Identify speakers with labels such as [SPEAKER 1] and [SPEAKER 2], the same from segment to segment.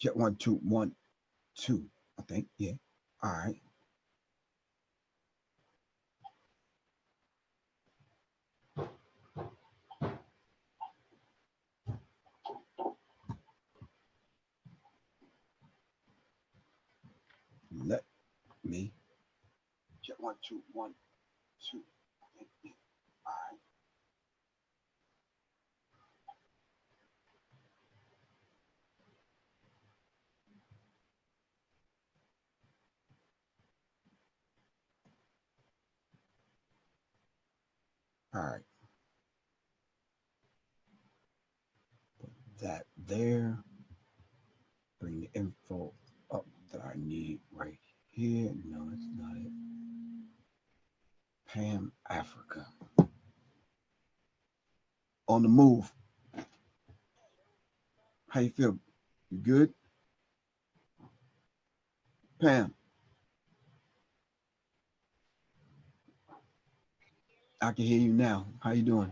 [SPEAKER 1] Check 1 2 1 2. I think. Yeah. All right. Let me check 1 2 1 2. I think. Yeah. All right. All right. Put that there. Bring the info up that I need right here. No, it's not it. Pam, Africa. On the move. How you feel? You good? Pam, I can hear you now. How you doing?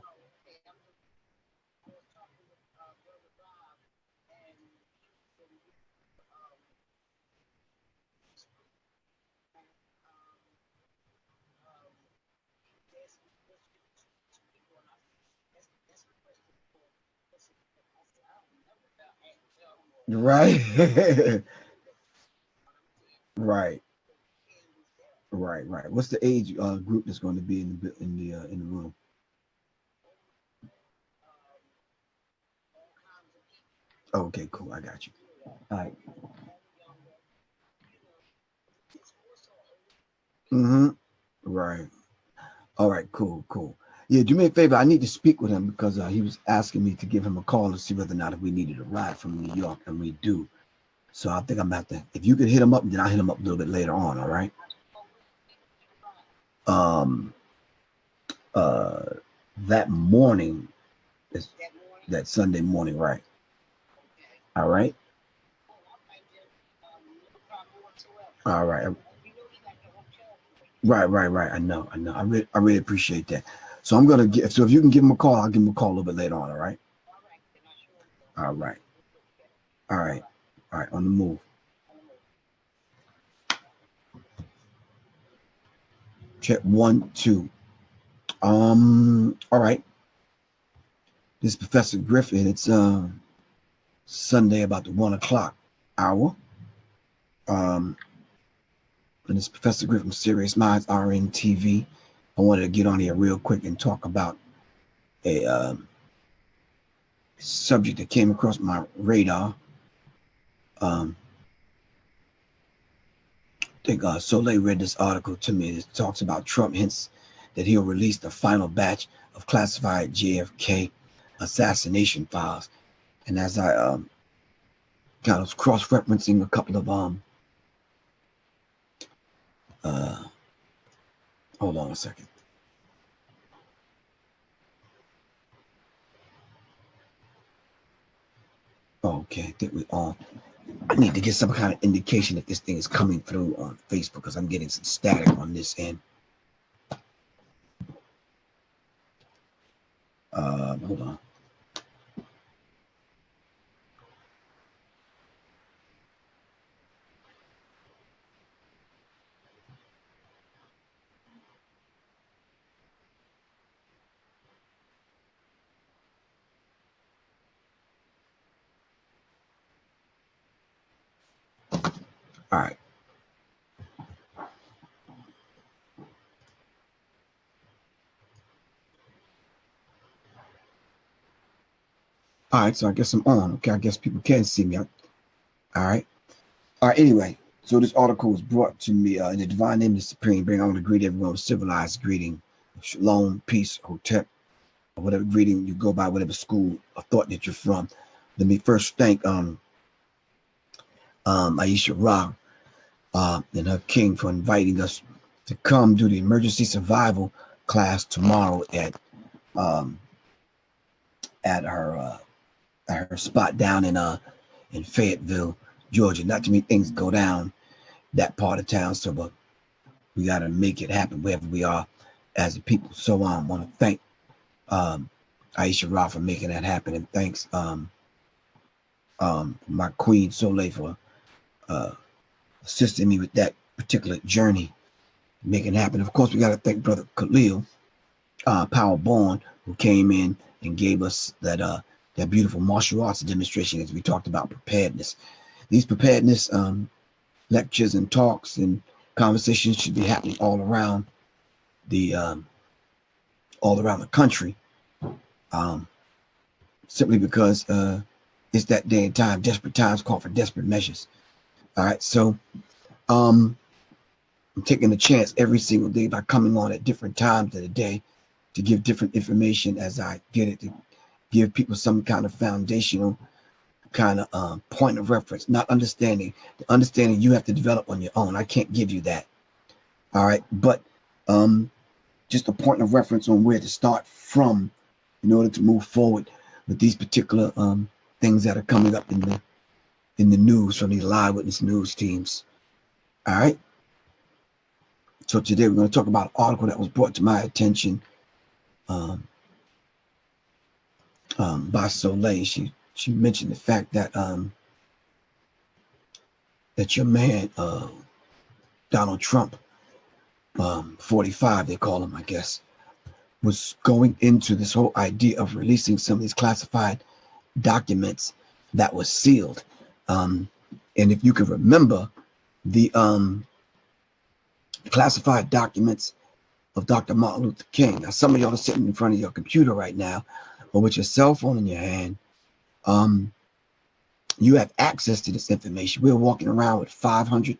[SPEAKER 1] Right. Right. Right. What's the age group that's going to be in the room? Oh, okay, cool. I got you. All right. Mm-hmm. Right. All right. Cool. Yeah, do me a favor. I need to speak with him because he was asking me to give him a call to see whether or not if we needed a ride from New York, and we do. So I think I'm about to. If you could hit him up, then I'll hit him up a little bit later on. All right. Um. Uh. That morning is that Sunday morning, right? All right. All right. Right. I know. I really appreciate that. So I'm gonna get. So if you can give him a call, I'll give him a call a little bit later on. All right. All right. All right. All right. On the move. Check 1 2. All right. This is Professor Griffin. It's Sunday about the 1 o'clock hour. Um, and it's Professor Griffin from Serious Minds RN TV. I wanted to get on here real quick and talk about a subject that came across my radar. I think Soleil read this article to me. It talks about Trump hints that he'll release the final batch of classified JFK assassination files. And as I kind of cross-referencing a couple of uh, hold on a second. Okay, I think we on. I need to get some kind of indication if this thing is coming through on Facebook because I'm getting some static on this end. Hold on. All right. All right, so I guess I'm on. Okay, I guess people can see me. All right. All right, anyway. So this article was brought to me in the divine name of the Supreme Being. I want to greet everyone with civilized greeting. Shalom, peace, hotep, or whatever greeting you go by, whatever school or thought that you're from. Let me first thank Aisha Ra and her king for inviting us to come do the emergency survival class tomorrow um, at her spot down in Fayetteville, Georgia. Not too many things go down that part of town, so but we got to make it happen wherever we are as a people. So I want to thank Aisha Ra for making that happen, and thanks my queen Soleil for assisting me with that particular journey, making it happen. Of course, we got to thank Brother Khalil, Power Born, who came in and gave us that beautiful martial arts demonstration as we talked about preparedness. These preparedness lectures and talks and conversations should be happening all around the country, simply because it's that day and time. Desperate times call for desperate measures. All right, so I'm taking a chance every single day by coming on at different times of the day to give different information as I get it, to give people some kind of foundational kind of point of reference, not understanding. The understanding you have to develop on your own. I can't give you that. All right, but just a point of reference on where to start from in order to move forward with these particular things that are coming up in the news from these live witness news teams. All right. So today we're going to talk about an article that was brought to my attention by Soleil. She mentioned the fact that that your man Donald Trump, 45 they call him, I guess, was going into this whole idea of releasing some of these classified documents that was sealed. And if you can remember, the classified documents of Dr. Martin Luther King. Now, some of y'all are sitting in front of your computer right now or with your cell phone in your hand. You have access to this information. We're walking around with 500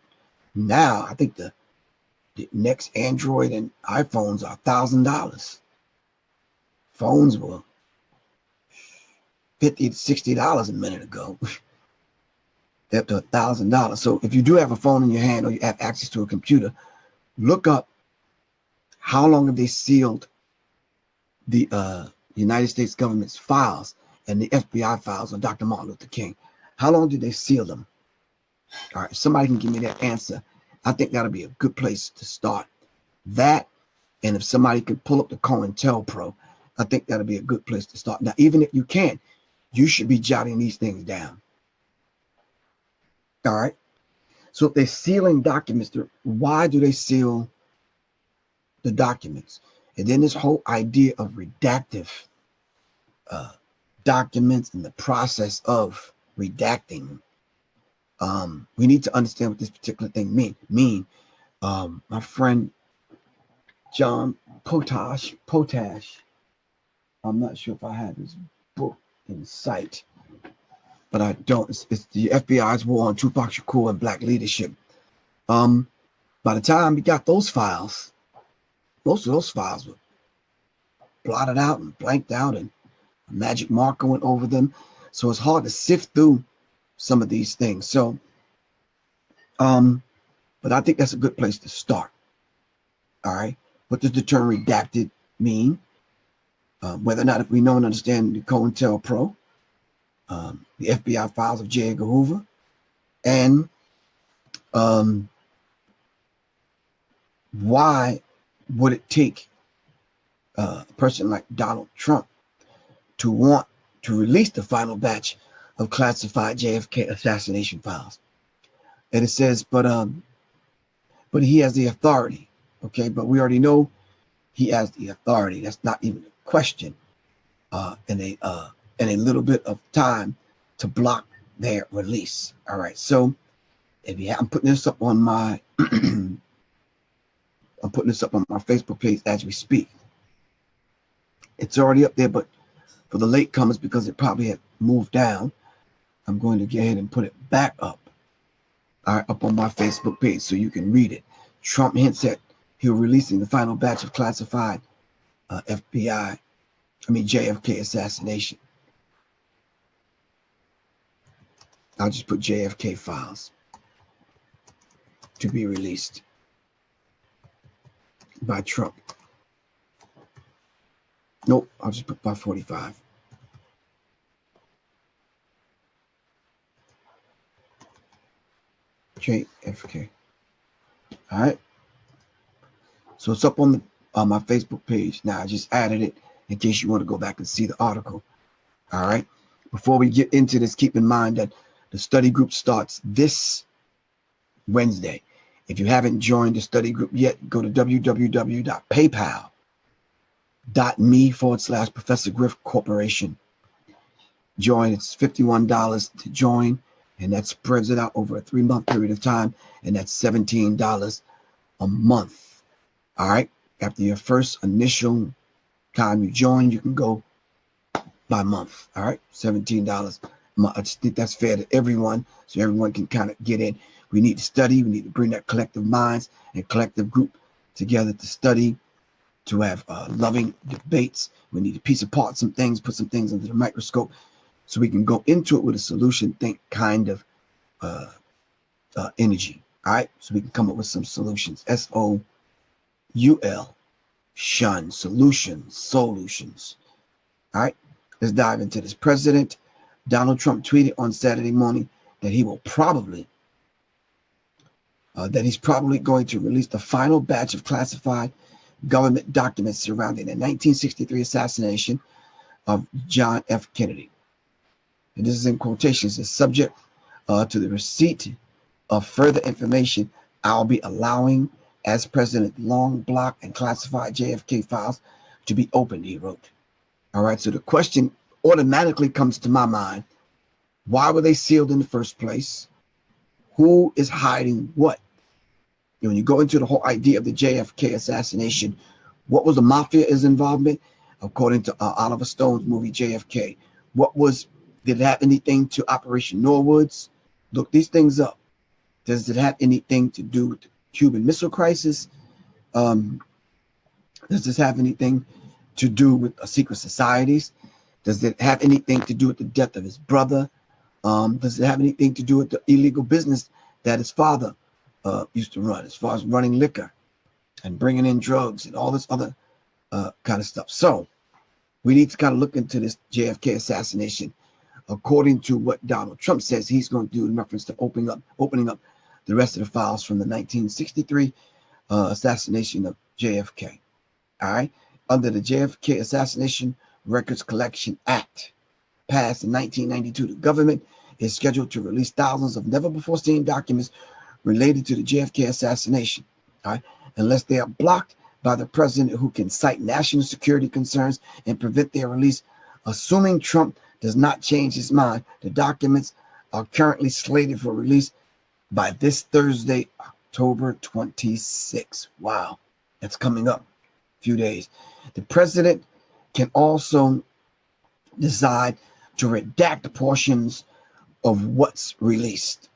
[SPEAKER 1] now. I think the next Android and iPhones are $1,000. Phones were $50 to $60 a minute ago. They're up to $1,000. So if you do have a phone in your hand or you have access to a computer, look up how long have they sealed the United States government's files and the FBI files on Dr. Martin Luther King. How long did they seal them? All right, if somebody can give me that answer, I think that'll be a good place to start. That, and if somebody could pull up the COINTELPRO, I think that'll be a good place to start. Now, even if you can't, you should be jotting these things down. All right. So if they're sealing documents, why do they seal the documents? And then this whole idea of redactive documents and the process of redacting. We need to understand what this particular thing mean. My friend John Potash, I'm not sure if I have his book in sight, but I don't. It's the FBI's War on Tupac Shakur and Black Leadership. By the time we got those files, most of those files were blotted out and blanked out, and a magic marker went over them. So it's hard to sift through some of these things. So, but I think that's a good place to start. All right. What does the term redacted mean? Whether or not if we know and understand the COINTELPRO, the FBI files of J. Edgar Hoover, and why would it take a person like Donald Trump to want to release the final batch of classified JFK assassination files? And it says, but he has the authority. Okay, but we already know he has the authority. That's not even a question. And a little bit of time to block their release. All right. So if you have, I'm putting this up on my Facebook page as we speak. It's already up there, but for the late comers, because it probably had moved down, I'm going to go ahead and put it back up. All right, up on my Facebook page so you can read it. Trump hints at he'll releasing the final batch of classified JFK assassination. I'll just put JFK files to be released by Trump. Nope, I'll just put by 45. JFK. All right. So it's up on my Facebook page. Now I just added it in case you want to go back and see the article. All right. Before we get into this, keep in mind that the study group starts this Wednesday. If you haven't joined the study group yet, go to www.paypal.me/Professor Griff Corporation. Join. It's $51 to join, and that spreads it out over a 3-month period of time, and that's $17 a month. All right. After your first initial time you join, you can go by month. All right, $17 a month. I just think that's fair to everyone, so everyone can kind of get in. We need to study. We need to bring that collective minds and collective group together to study, to have loving debates. We need to piece apart some things, put some things under the microscope, so we can go into it with a solution think kind of energy. All right, so we can come up with some solutions. SOUL, shun, solutions. All right, let's dive into this. President Donald Trump tweeted on Saturday morning that he's probably going to release the final batch of classified government documents surrounding the 1963 assassination of John F. Kennedy. And this is in quotations. It's subject to the receipt of further information I'll be allowing as president long block and classified JFK files to be opened, he wrote. All right, so the question automatically comes to my mind. Why were they sealed in the first place? Who is hiding what? When you go into the whole idea of the JFK assassination, what was the mafia's involvement? According to Oliver Stone's movie JFK, did it have anything to Operation Norwoods? Look these things up. Does it have anything to do with the Cuban Missile Crisis? Does this have anything to do with secret societies? Does it have anything to do with the death of his brother? Does it have anything to do with the illegal business that his father used to run, as far as running liquor and bringing in drugs and all this other kind of stuff? So we need to kind of look into this JFK assassination according to what Donald Trump says he's going to do in reference to opening up the rest of the files from the 1963 assassination of JFK. All right. Under the JFK Assassination Records Collection Act, passed in 1992, the government is scheduled to release thousands of never-before-seen documents related to the JFK assassination, all right, unless they are blocked by the president, who can cite national security concerns and prevent their release. Assuming Trump does not change his mind, the documents are currently slated for release by this Thursday, October 26th. Wow, that's coming up a few days. The president can also decide to redact portions of what's released.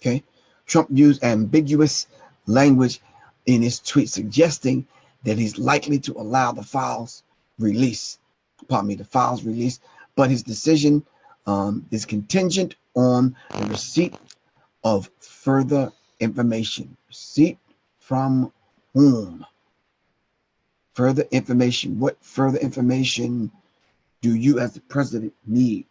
[SPEAKER 1] Okay. Trump used ambiguous language in his tweet, suggesting that he's likely to allow the files released, but his decision is contingent on the receipt of further information. Receipt from whom? Further information. What further information do you as the president need?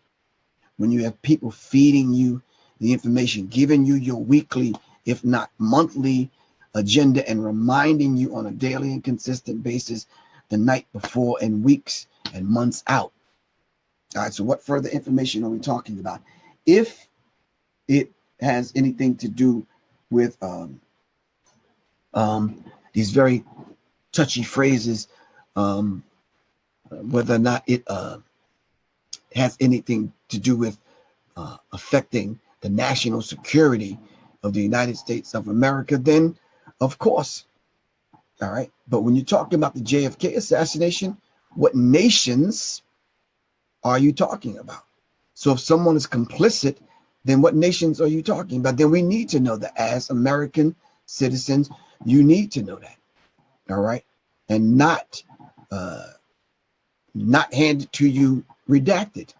[SPEAKER 1] When you have people feeding you the information, giving you your weekly, if not monthly agenda, and reminding you on a daily and consistent basis the night before and weeks and months out. All right, so what further information are we talking about? If it has anything to do with these very touchy phrases, whether or not it has anything to do with affecting the national security of the United States of America, then of course. All right. But when you're talking about the JFK assassination, what nations are you talking about? So if someone is complicit, then what nations are you talking about? Then we need to know that as American citizens, you need to know that. All right. And not handed to you redacted.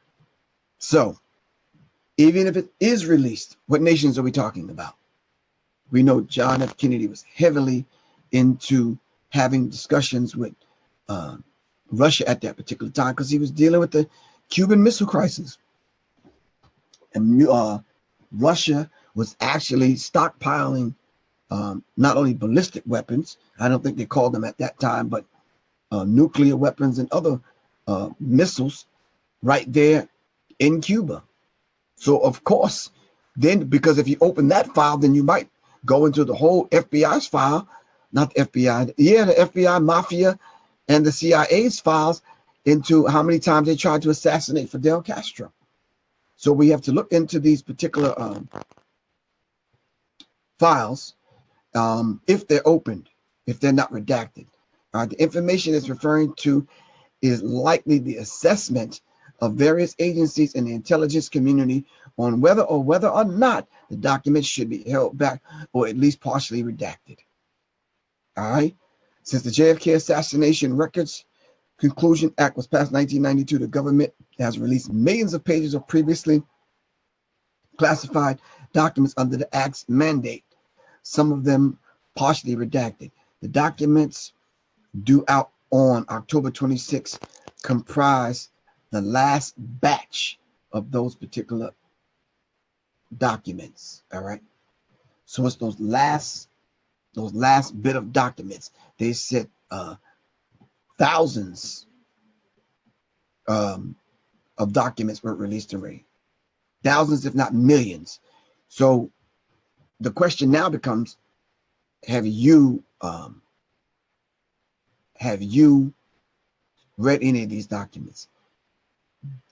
[SPEAKER 1] So even if it is released, what nations are we talking about? We know John F. Kennedy was heavily into having discussions with Russia at that particular time, because he was dealing with the Cuban Missile Crisis. And Russia was actually stockpiling not only ballistic weapons, I don't think they called them at that time, but nuclear weapons and other missiles right there in Cuba. So of course, then because if you open that file, then you might go into the whole FBI's file, not the FBI, yeah, the FBI mafia and the CIA's files into how many times they tried to assassinate Fidel Castro. So we have to look into these particular files if they're opened, if they're not redacted. The information it's referring to is likely the assessment of various agencies in the intelligence community on whether or not the documents should be held back or at least partially redacted. All right. Since the JFK Assassination Records Conclusion Act was passed in 1992, the government has released millions of pages of previously classified documents under the Act's mandate, some of them partially redacted. The documents due out on October 26 comprise the last batch of those particular documents. All right. So it's those last bit of documents. They said thousands of documents were released already. Thousands, if not millions. So the question now becomes, have you read any of these documents?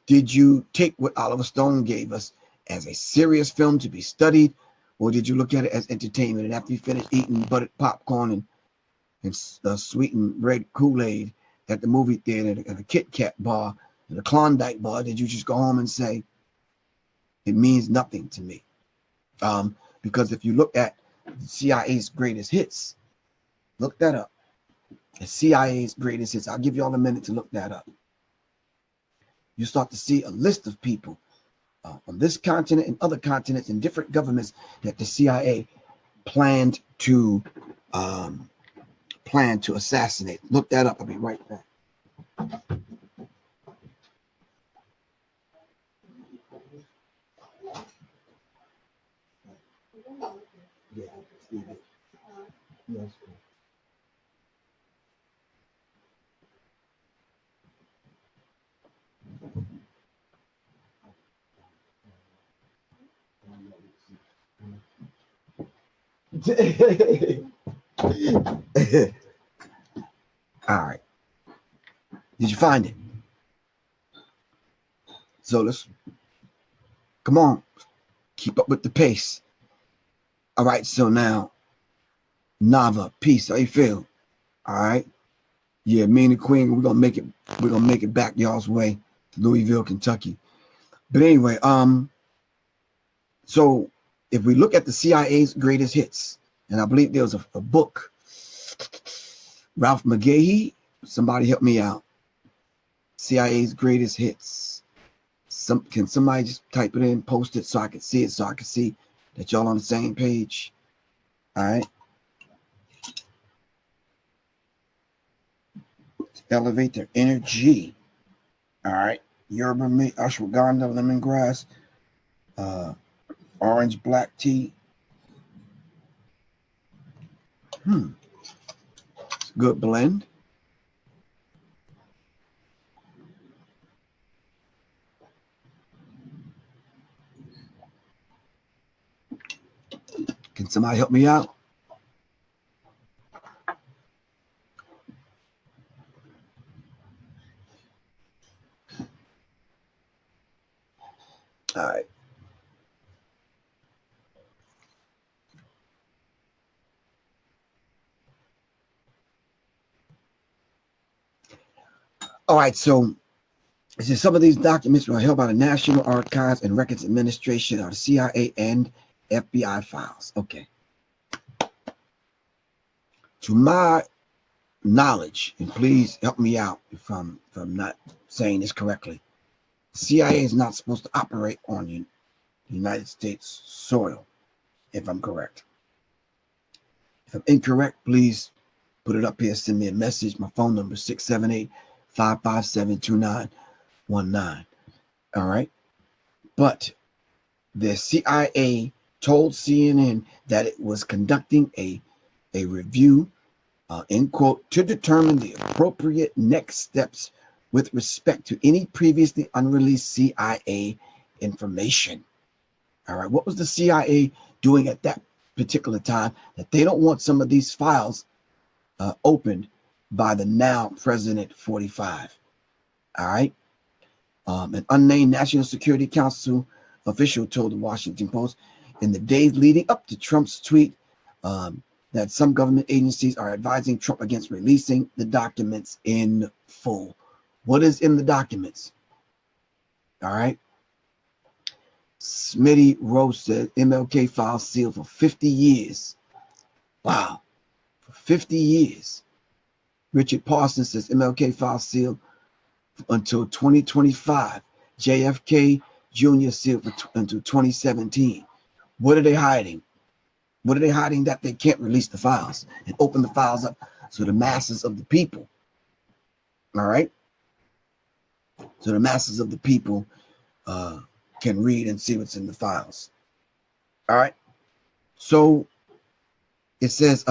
[SPEAKER 1] Did you take what Oliver Stone gave us as a serious film to be studied, or did you look at it as entertainment? And after you finished eating buttered popcorn and sweetened red Kool-Aid at the movie theater and a Kit Kat bar and a Klondike bar, did you just go home and say, it means nothing to me? Because if you look at the CIA's greatest hits, look that up. The CIA's greatest hits. I'll give you all a minute to look that up. You start to see a list of people on this continent and other continents and different governments that the CIA planned to assassinate. Look that up. I'll be right back. Yeah, yes. All right. Did you find it? So let's come on, keep up with the pace. All right. So now, Nava, peace. How you feel? All right. Yeah, me and the Queen, we're gonna make it back y'all's way to Louisville, Kentucky. But anyway, so if we look at the CIA's greatest hits, and I believe there was a book, Ralph McGahee, somebody help me out. CIA's greatest hits. Can somebody just type it in, post it so I can see it, so I can see that y'all on the same page? All right. Elevate their energy. All right. Yerba mate, ashwagandha, lemongrass, orange black tea. Good blend. Can somebody help me out? All right. All right, so some of these documents were held by the National Archives and Records Administration, or the CIA and FBI files. Okay. To my knowledge, and please help me out if I'm not saying this correctly, the CIA is not supposed to operate on the United States soil, if I'm correct. If I'm incorrect, please put it up here, send me a message. My phone number is 678-557-2919. All right. But the CIA told CNN that it was conducting a review, end quote, to determine the appropriate next steps with respect to any previously unreleased CIA information. All right, what was the CIA doing at that particular time that they don't want some of these files opened by the now President 45? All right. An unnamed National Security Council official told the Washington Post in the days leading up to Trump's tweet that some government agencies are advising Trump against releasing the documents in full. What is in the documents? All right. Smitty Rose said MLK file sealed for 50 years. Wow. For 50 years. Richard Parsons says MLK file sealed until 2025. JFK Jr. sealed until 2017. What are they hiding? What are they hiding that they can't release the files and open the files up so the masses of the people, all right? So the masses of the people can read and see what's in the files. All right. So it says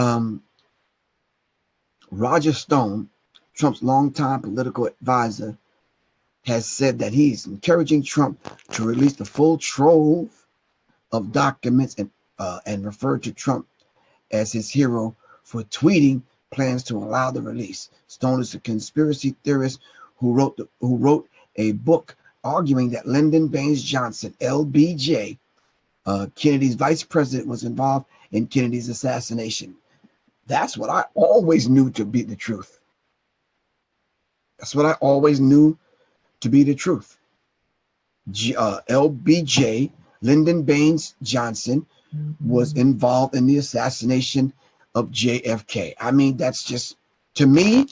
[SPEAKER 1] Roger Stone, Trump's longtime political advisor, has said that he's encouraging Trump to release the full trove of documents and referred to Trump as his hero for tweeting plans to allow the release. Stone is a conspiracy theorist who wrote a book arguing that Lyndon Baines Johnson, LBJ, Kennedy's vice president, was involved in Kennedy's assassination. That's what I always knew to be the truth. That's what I always knew to be the truth. LBJ, Lyndon Baines Johnson, was involved in the assassination of JFK. I mean, that's just, to me,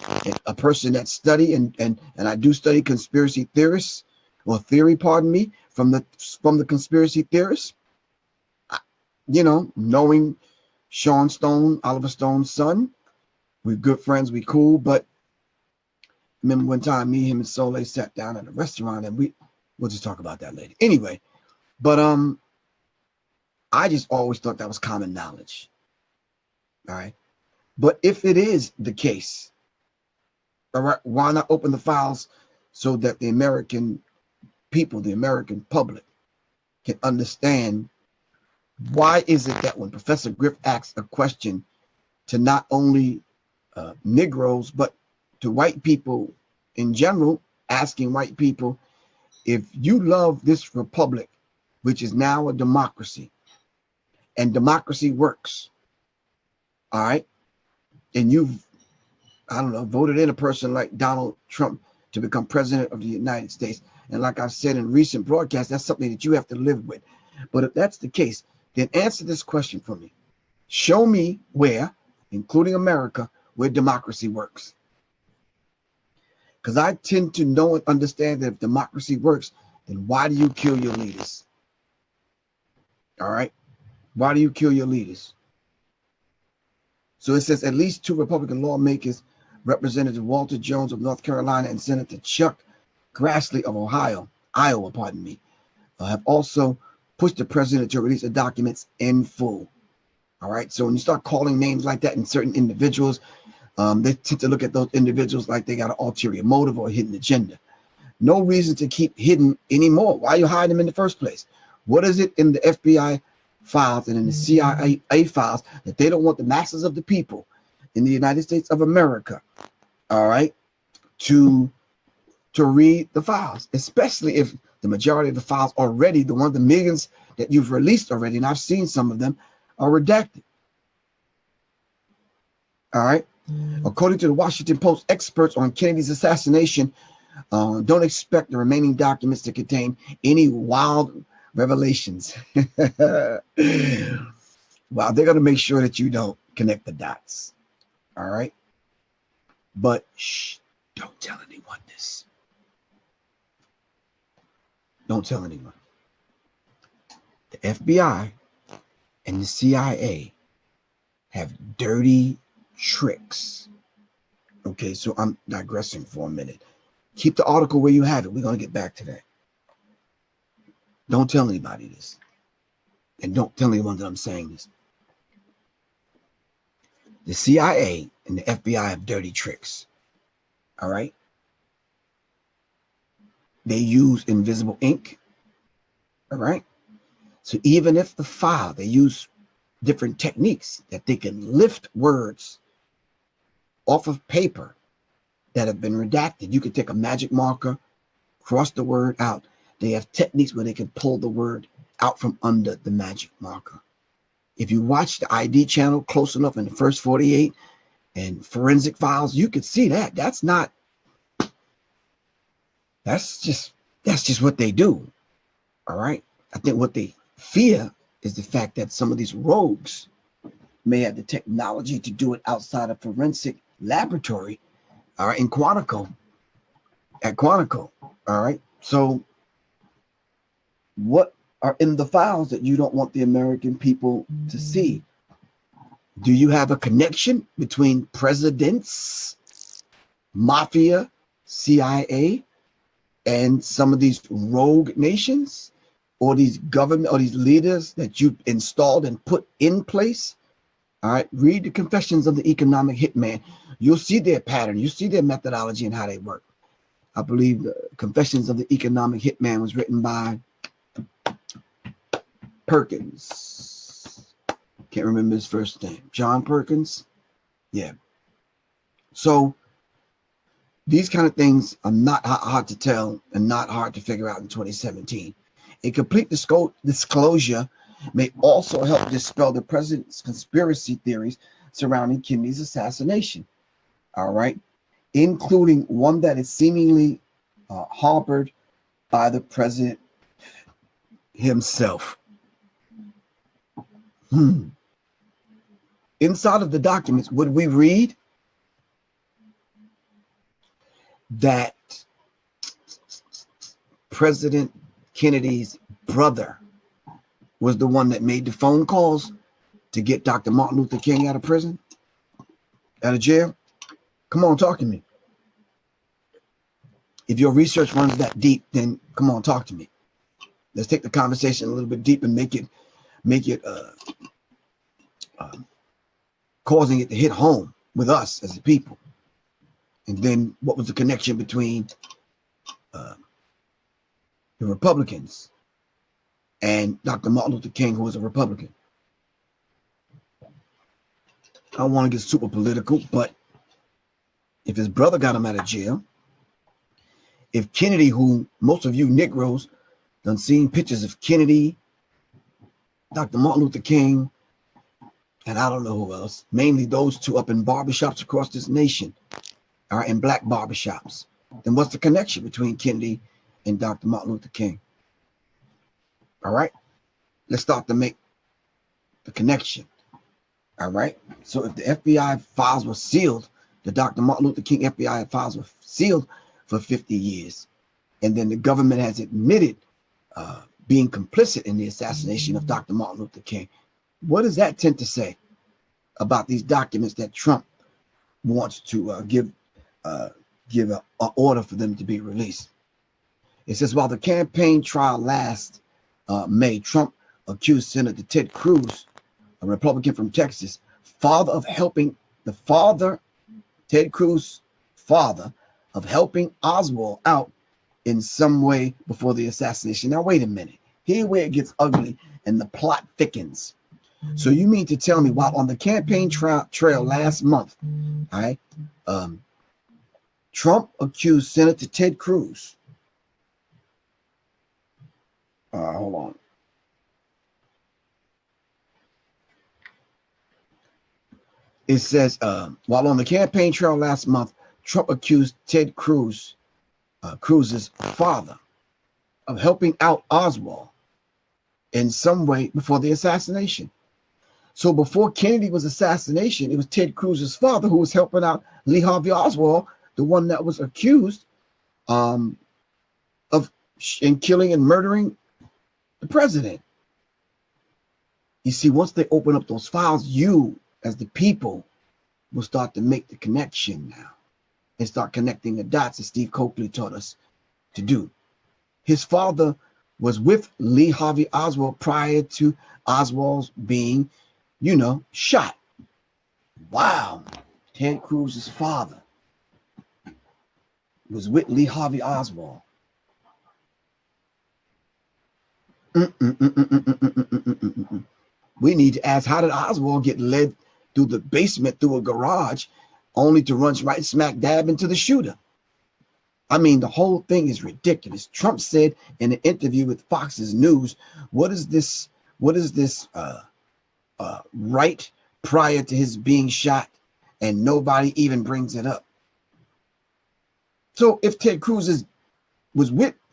[SPEAKER 1] a person that study and I do study conspiracy theorists, or theory, pardon me, from the conspiracy theorists. You know, knowing Sean Stone, Oliver Stone's son, we're good friends, we cool. But remember one time, me, him, and Soleil sat down at a restaurant, and we'll just talk about that later. Anyway, but I just always thought that was common knowledge. All right. But if it is the case, all right, why not open the files so that the American people, the American public, can understand why is it that when Professor Griff asks a question to not only Negroes, but to white people in general, asking white people, if you love this republic, which is now a democracy, and democracy works, all right, and you've, I don't know, voted in a person like Donald Trump to become president of the United States. And like I've said in recent broadcasts, that's something that you have to live with. But if that's the case, then answer this question for me. Show me where, including America, where democracy works. Because I tend to know and understand that if democracy works, then why do you kill your leaders? All right? Why do you kill your leaders? So it says at least 2 Republican lawmakers, Representative Walter Jones of North Carolina and Senator Chuck Grassley of Iowa, pardon me, have also pushed the president to release the documents in full. All right. So when you start calling names like that in certain individuals, they tend to look at those individuals like they got an ulterior motive or a hidden agenda. No reason to keep hidden anymore. Why are you hiding them in the first place? What is it in the FBI files and in the CIA files that they don't want the masses of the people in the United States of America, all right, to read the files, especially if the majority of the files already, the millions that you've released already, and I've seen some of them, are redacted. All right. According to the Washington Post, experts on Kennedy's assassination don't expect the remaining documents to contain any wild revelations. Well, they're going to make sure that you don't connect the dots. All right. But shh, don't tell anyone this. Don't tell anyone. The FBI and the CIA have dirty tricks. Okay, so I'm digressing for a minute. Keep the article where you have it. We're going to get back to that. Don't tell anybody this. And don't tell anyone that I'm saying this. The CIA and the FBI have dirty tricks. All right? They use invisible ink. All right. So even if the file, they use different techniques that they can lift words off of paper that have been redacted. You can take a magic marker, cross the word out. They have techniques where they can pull the word out from under the magic marker. If you watch the ID channel close enough in the first 48 and forensic files, you could see that. That's just what they do. All right. I think what they fear is the fact that some of these rogues may have the technology to do it outside of forensic laboratory, all right, in Quantico, at Quantico, all right. So what are in the files that you don't want the American people to see? Do you have a connection between presidents, mafia, CIA, and some of these rogue nations, or these government or these leaders that you've installed and put in place? All right, read the Confessions of the Economic Hitman. You'll see their pattern. You see their methodology and how they work. I believe the Confessions of the Economic Hitman was written by Perkins. Can't remember his first name. John Perkins. Yeah. So these kind of things are not hard to tell and not hard to figure out in 2017. A complete disclosure may also help dispel the president's conspiracy theories surrounding Kennedy's assassination. All right. Including one that is seemingly harbored by the president himself. Inside of the documents, would we read that President Kennedy's brother was the one that made the phone calls to get Dr. Martin Luther King out of prison, out of jail? Come on, talk to me. If your research runs that deep, then come on, talk to me. Let's take the conversation a little bit deep and make it causing it to hit home with us as a people. And then what was the connection between the Republicans and Dr. Martin Luther King, who was a Republican? I don't want to get super political, but if his brother got him out of jail, if Kennedy, who most of you Negroes done seen pictures of Kennedy, Dr. Martin Luther King, and I don't know who else, mainly those two up in barbershops across this nation, all right, in black barbershops, then what's the connection between Kennedy and Dr. Martin Luther King? All right, let's start to make the connection. All right, so if the FBI files were sealed, the Dr. Martin Luther King FBI files were sealed for 50 years, and then the government has admitted being complicit in the assassination of Dr. Martin Luther King, what does that tend to say about these documents that Trump wants to give an order for them to be released? It says, while the campaign trail last May, Trump accused Senator Ted Cruz, a Republican from Texas, Ted Cruz, father, of helping Oswald out in some way before the assassination. Now, wait a minute. Here where it gets ugly and the plot thickens. So you mean to tell me while on the campaign trail last month, all right, Trump accused Senator Ted Cruz. Hold on. It says, while on the campaign trail last month, Trump accused Ted Cruz, Cruz's father, of helping out Oswald in some way before the assassination. So before Kennedy was assassination, it was Ted Cruz's father who was helping out Lee Harvey Oswald, the one that was accused of killing and murdering the president. You see, once they open up those files, you, as the people, will start to make the connection now and start connecting the dots, as Steve Coakley taught us to do. His father was with Lee Harvey Oswald prior to Oswald's being, shot. Wow. Ted Cruz's father was with Lee Harvey Oswald. We need to ask, how did Oswald get led through the basement, through a garage, only to run right smack dab into the shooter? I mean, the whole thing is ridiculous. Trump said in an interview with Fox's News, what is this right prior to his being shot, and nobody even brings it up. So if Ted Cruz his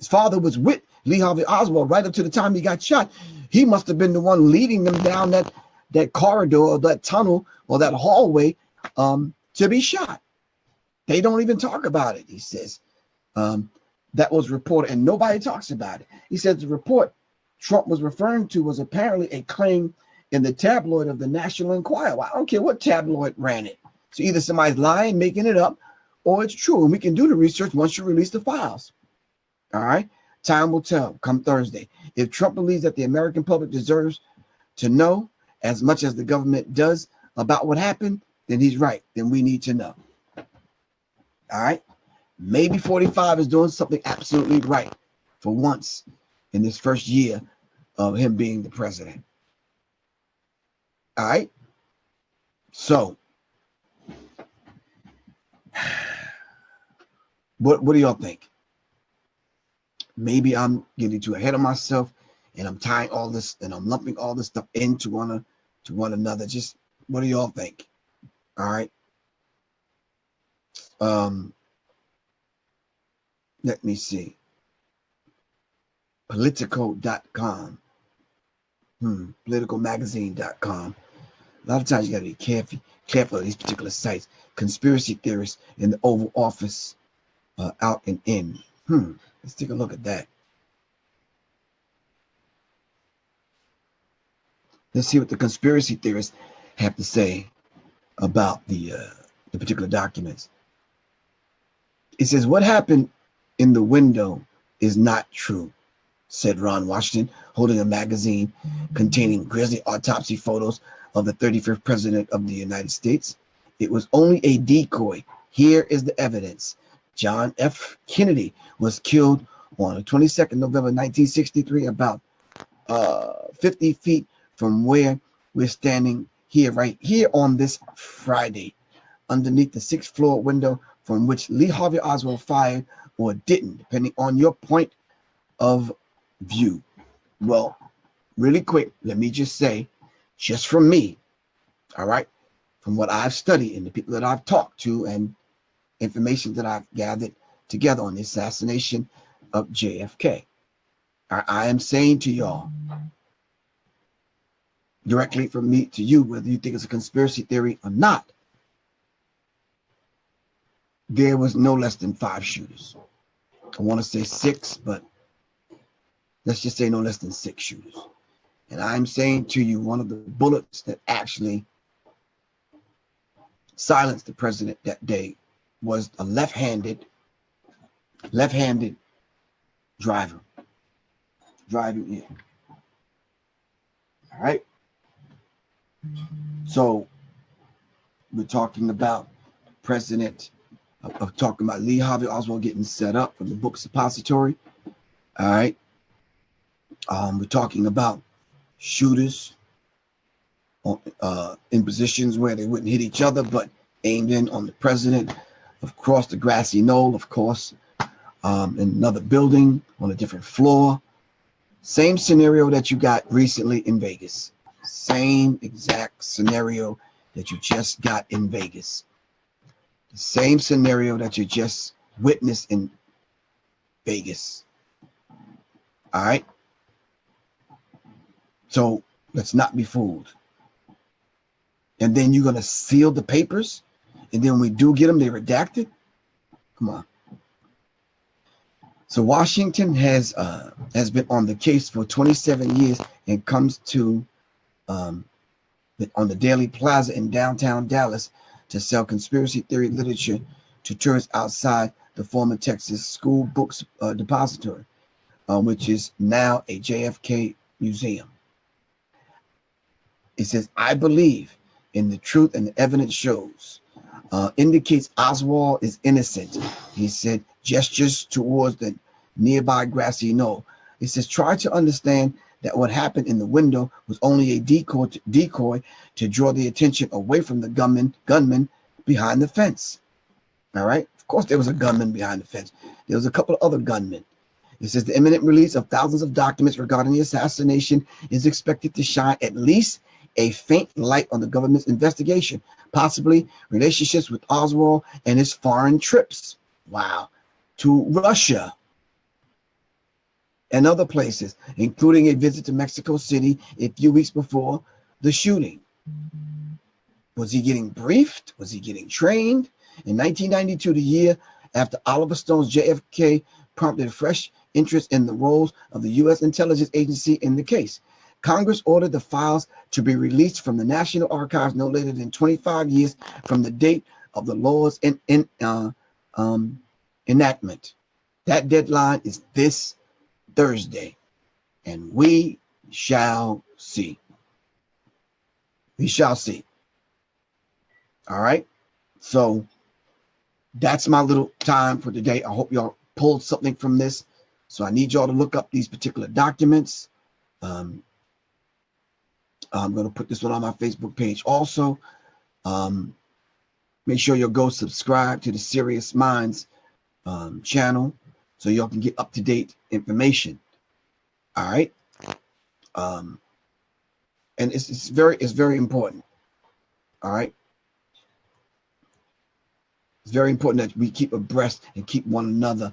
[SPEAKER 1] father was with Lee Harvey Oswald right up to the time he got shot, he must have been the one leading them down that corridor or that tunnel or that hallway to be shot. They don't even talk about it, he says. That was reported, and nobody talks about it. He says the report Trump was referring to was apparently a claim in the tabloid of the National Enquirer. Well, I don't care what tabloid ran it. So either somebody's lying, making it up, or it's true. And we can do the research once you release the files. All right. Time will tell come Thursday. If Trump believes that the American public deserves to know as much as the government does about what happened, then he's right. Then we need to know. All right. Maybe 45 is doing something absolutely right for once in this first year of him being the president. All right. So what do y'all think? Maybe I'm getting too ahead of myself and I'm tying all this and I'm lumping all this stuff into one another. Just what do y'all think? All right. Let me see. Politico.com. Politicalmagazine.com. A lot of times you got to be careful of these particular sites. Conspiracy theorists in the Oval Office, out and in. Let's take a look at that. Let's see what the conspiracy theorists have to say about the particular documents. It says, what happened in the window is not true, said Ron Washington, holding a magazine containing grisly autopsy photos of the 35th president of the United States. It was only a decoy. Here is the evidence. John F. Kennedy was killed on the 22nd November 1963, about 50 feet from where we're standing here, right here on this Friday, underneath the 6th floor window from which Lee Harvey Oswald fired or didn't, depending on your point of view. Well, really quick, let me just say, just from me, all right, from what I've studied and the people that I've talked to and information that I've gathered together on the assassination of JFK, I am saying to y'all, directly from me to you, whether you think it's a conspiracy theory or not, there was no less than 5 shooters. I want to say 6, but let's just say no less than 6 shooters. And I'm saying to you, one of the bullets that actually silenced the president that day was a left-handed driver driving in. All right. So we're talking about the president, of talking about Lee Harvey Oswald getting set up from the book Suppository. All right. We're talking about shooters in positions where they wouldn't hit each other, but aimed in on the president across the grassy knoll, of course, in another building on a different floor. Same scenario that you got recently in Vegas. Same exact scenario that you just got in Vegas. The same scenario that you just witnessed in Vegas. All right. So let's not be fooled. And then you're going to seal the papers. And then when we do get them, they're redacted. Come on. So Washington has been on the case for 27 years and comes to on the Daily Plaza in downtown Dallas to sell conspiracy theory literature to tourists outside the former Texas School Books Depository, which is now a JFK museum. It says, I believe in the truth and the evidence shows, indicates Oswald is innocent. He said, gestures towards the nearby grassy knoll. It says, try to understand that what happened in the window was only a decoy to draw the attention away from the gunman behind the fence. All right. Of course, there was a gunman behind the fence. There was a couple of other gunmen. It says the imminent release of thousands of documents regarding the assassination is expected to shine at least a faint light on the government's investigation, possibly relationships with Oswald and his foreign trips. Wow. To Russia and other places, including a visit to Mexico City a few weeks before the shooting. Was he getting briefed? Was he getting trained? In 1992, the year after Oliver Stone's JFK prompted fresh interest in the roles of the U.S. intelligence agency in the case, Congress ordered the files to be released from the National Archives no later than 25 years from the date of the law's enactment. That deadline is this Thursday, and we shall see. We shall see. All right. So that's my little time for today. I hope y'all pulled something from this. So I need y'all to look up these particular documents. I'm going to put this one on my Facebook page also. Make sure you'll go subscribe to the Serious Minds channel so y'all can get up-to-date information. All right. And it's very important. All right. It's very important that we keep abreast and keep one another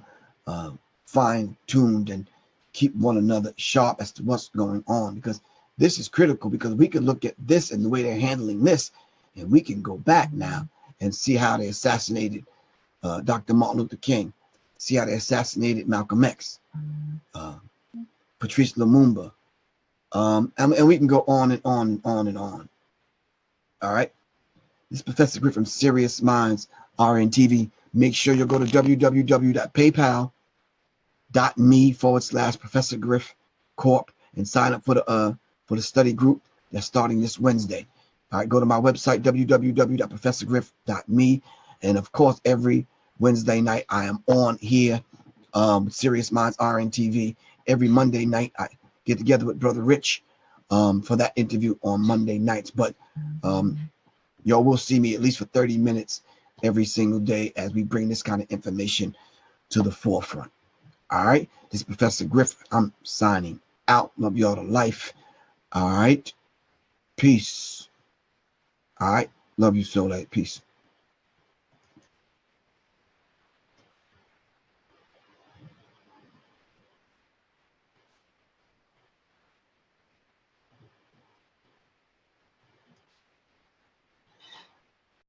[SPEAKER 1] fine-tuned and keep one another sharp as to what's going on, because this is critical, because we can look at this and the way they're handling this, and we can go back now and see how they assassinated Dr. Martin Luther King, see how they assassinated Malcolm X, Patrice Lumumba, and we can go on and on and on and on. All right. This is Professor Griff from Serious Minds RNTV. Make sure you go to www.paypal.me/Professor Griff Corp and sign up for the study group that's starting this Wednesday. All right, go to my website, www.professorgriff.me. And of course, every Wednesday night I am on here with Serious Minds RNTV. Every Monday night I get together with Brother Rich for that interview on Monday nights. But y'all will see me at least for 30 minutes every single day as we bring this kind of information to the forefront. All right. This is Professor Griff. I'm signing out. Love y'all to life. All right. Peace. All right. Love you so late. Peace.